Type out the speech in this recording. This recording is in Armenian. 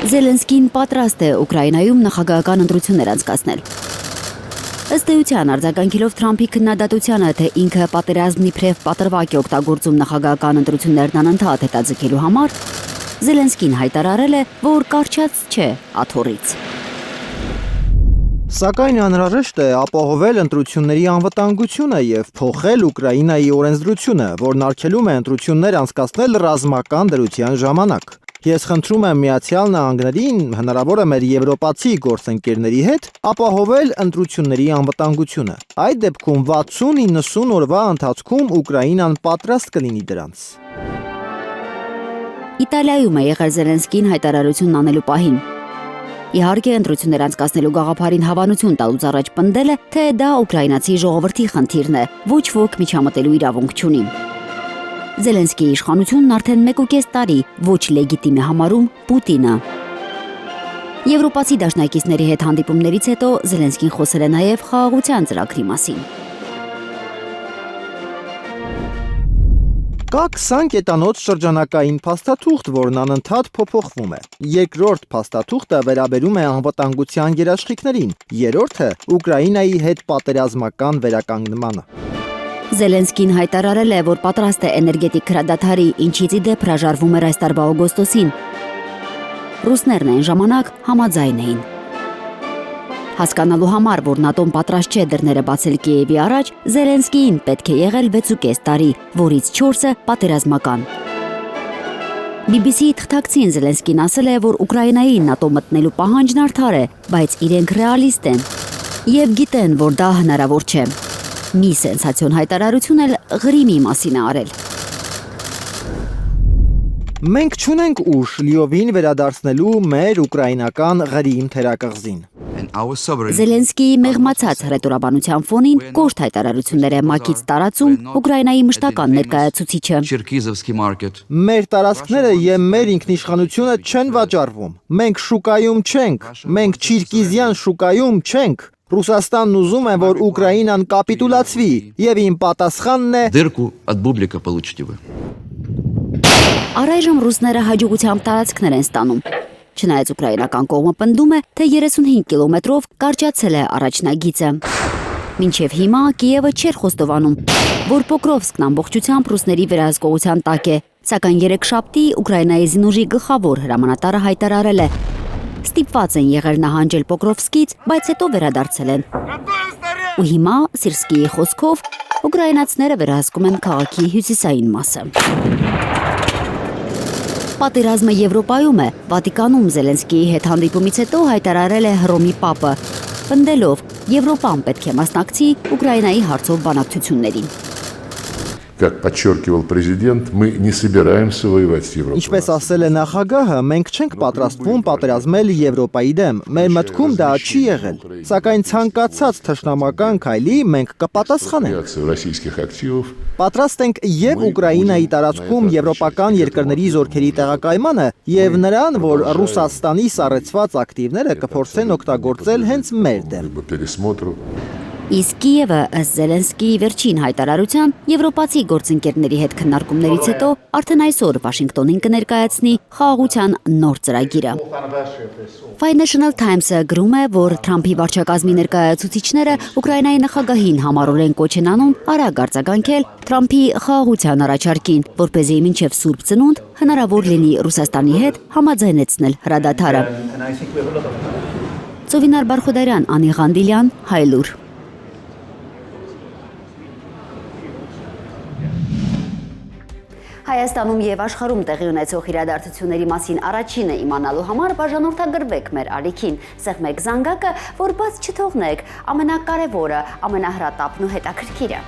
Զելենսկին պատրաստ է Ուկրաինայում նախագահական ընտրություններ անցկացնել։ Ըստ էության արձագանքելով Թրամփի քննադատությանը, թե ինքը պատերազմն իբրև պատրվակ է օգտագործում նախագահական ընտրություններն անընդհատ հետաձգելու համար, Զելենսկին հայտարարել է, որ կարճած չէ աթոռից։ Սակայն անհրաժեշտ է ապահովել ընտրությունների անվտանգությունը եւ փոխել Ուկրաինայի օրենսդրությունը, որն արգելում է ընտրություններ անցկացնել ռազմական դրության ժամանակ։ Ես խնդրում եմ Միացյալ Նահանգներին, հնարավոր է մեր եվրոպացի գործընկերների հետ, ապահովել ընտրությունների անվտանգությունը։ Այդ դեպքում 60-90 օրվա ընթացքում Ուկրաինան պատրաստ կլինի դրանց։ Իտալիայում է եղել Զելենսկին հայտարարությունն անելու պահին։ Իհարկե, ընտրություններ անցկացնելու գաղափարին հավանություն տալուց առաջ պնդել է, թե դա ուկրաինացի ժողովրդի խնդիրն է, ոչ ոք միջամտելու իրավունք չունի։ Զելենսկիի իշխանությունն արդեն 1.5 տարի ոչ լեգիտիմ է համարում Պուտինը։ Եվրոպացի դաշնակիցների հետ հանդիպումներից հետո Զելենսկին խոսել է նաև խաղաղության ծրագրի մասին։ Կա 20 կետանոց շրջանակային փաստաթուղթ, որն անընդհատ փոփոխվում է։ Երկրորդ փաստաթուղթը վերաբերում է անվտանգության երաշխիքներին, երրորդը Ուկրաինայի հետ պատերազմական վերականգնմանը։ Զելենսկին հայտարարել է, որ պատրաստ է էներգետիկ հրադադարի, ինչից ի դեպ հրաժարվում էր այս տարվա օգոստոսին։ Ռուսներն այն ժամանակ համաձայն էին։ Հասկանալու համար, որ ՆԱՏՕ-ն պատրաստ չէ դռները բացել Կիևի առաջ, Զելենսկիին պետք է եղել 6.5 տարի, որից 4-ը պատերազմական։ BBC-ի թղթակցին Զելենսկին ասել է, որ Ուկրաինայի ՆԱՏՕ մտնելու պահանջն արդար է, բայց իրենք ռեալիստ են եւ գիտեն, որ դա հնարավոր չէ։ Մի սենսացիոն հայտարարություն էլ Ղրիմի մասին է արել։ Մենք չունենք ուժ լիովին վերադարձնելու մեր ուկրաինական Ղրիմ թերակղզին։ Զելենսկիի մեղմացած հռետորաբանության ֆոնին կոշտ հայտարարություններ է ՄԱԿ-ից տարածում Ուկրաինայի մշտական ներկայացուցիչը։ Մեր տարածքները եւ մեր ինքնիշխանությունը չեն վաճառվում։ Մենք շուկայում չենք, մենք չիրկիզյան շուկայում չենք։ Ռուսաստանն ուզում է, որ Ուկրաինան կապիտուլացվի, եւ իմ պատասխանն է Առայժմ ռուսները հաջողությամբ տարածքներ են ստանում։ Չնայած ուկրաինական կողմը պնդում է, թե 35 կիլոմետրով կարճացել է առաջնագիծը։ Մինչև հիմա Կիևը չէր խոստովանում, որ Պոկրովսկն ամբողջությամբ ռուսների վերահսկողության տակ է, սակայն երեքշաբթի Ուկրաինայի զինուժի գլխավոր հրամանատարը հայտարարել է. Ստիպված են եղել նահանջել Պոկրովսկից, բայց հետո վերադարձել են։ Ու հիմա, Սիրսկիի խոսքով, ուկրաինացիները վերահսկում են քաղաքի հյուսիսային մասը։ Պատերազմը Եվրոպայում է, Վատիկանում Զելենսկիի հետ հանդիպումից հետո հայտարարել է Հռոմի Պապը, պնդելով Եվրոպան պետք է մասնակցի Ուկրաինայի հարցով բանակցություններին։ Как подчеркивал президент, мы не собираемся воевать с Европой. Ինչպես ասել է նախագահը, մենք չենք պատրաստվում պատերազմել Եվրոպայի դեմ։ Մեր մտքում դա չի եղել։ Սակայն ցանկացած թշնամական քայլի մենք կպատասխանենք։ Պատրաստ ենք եւ Ուկրաինայի տարածքում եվրոպական երկրների զորքերի տեղակայմանը եւ նրան, որ Ռուսաստանի սառեցված ակտիվները կփորձեն օգտագործել հենց մեր դեմ։ Իսկ Կիևը, ըստ Զելենսկիի վերջին հայտարարության, եվրոպացի գործընկերների հետ քննարկումներից հետո արդեն այսօր Վաշինգտոնին կներկայացնի խաղաղության նոր ծրագիրը։ Financial Times-ը գրում է, որ Թրամփի վարչակազմի ներկայացուցիչները Ուկրաինայի նախագահին համառորեն կոչ են անում արագ արձագանքել Թրամփի խաղաղության առաջարկին, որպեսզի մինչև Սուրբ Ծնունդ հնարավոր լինի Ռուսաստանի հետ համաձայնեցնել հրադադարը։ Ծովինար Բարխոդարյան, Անի Ղանդիլյան, Հայլուր։ Հայաստանում եւ աշխարհում տեղի ունեցող իրադարձությունների մասին առաջինը իմանալու համար բաժանորդագրվեք մեր ալիքին, սեղմեք զանգակը, որ բաց չթողնեք ամենակարևորը, ամենահրատապն ու հետաքրքիրը։